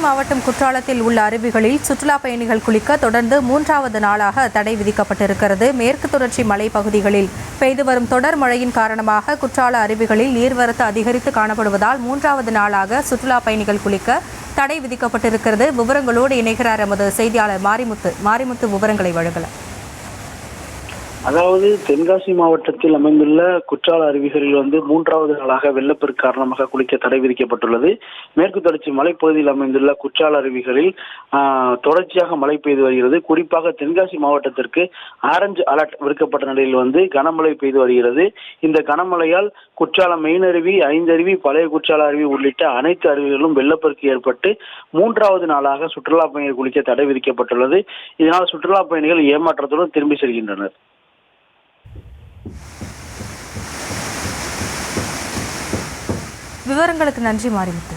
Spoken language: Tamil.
மாவட்டம் குற்றாலத்தில் உள்ள அருவிகளில் சுற்றுலா பயணிகள் குளிக்க தொடர்ந்து 3வது நாளாக தடை விதிக்கப்பட்டிருக்கிறது. மேற்கு தொடர்ச்சி மலைப்பகுதிகளில் பெய்து வரும் தொடர் மழையின் காரணமாக குற்றால அருவிகளில் நீர்வரத்து அதிகரித்து காணப்படுவதால் 3வது நாளாக சுற்றுலா பயணிகள் குளிக்க தடை விதிக்கப்பட்டிருக்கிறது. விவரங்களோடு இணைகிறார் எமது செய்தியாளர் மாரிமுத்து விவரங்களை வழங்கலாம். அதாவது தென்காசி மாவட்டத்தில் அமைந்துள்ள குற்றால அருவிகளில் 3வது நாளாக வெள்ளப்பெருக்கு காரணமாக குளிக்க தடை விதிக்கப்பட்டுள்ளது. மேற்கு தொடர்ச்சி மலைப்பகுதியில் அமைந்துள்ள குற்றால அருவிகளில் தொடர்ச்சியாக மழை பெய்து வருகிறது. குறிப்பாக தென்காசி மாவட்டத்திற்கு ஆரஞ்சு அலர்ட் விடுக்கப்பட்ட நிலையில் கனமழை பெய்து வருகிறது. இந்த கனமழையால் குற்றாலம் மெயின் அருவி, ஐந்தருவி, பழைய குற்றால அருவி உள்ளிட்ட அனைத்து அருவிகளிலும் வெள்ளப்பெருக்கு ஏற்பட்டு 3வது நாளாக சுற்றுலா பயணிகள் குளிக்க தடை விதிக்கப்பட்டுள்ளது. இதனால் சுற்றுலா பயணிகள் ஏமாற்றத்துடன் திரும்பி செல்கின்றனர். விவரங்களுக்கு நன்றி மாரிமுத்து.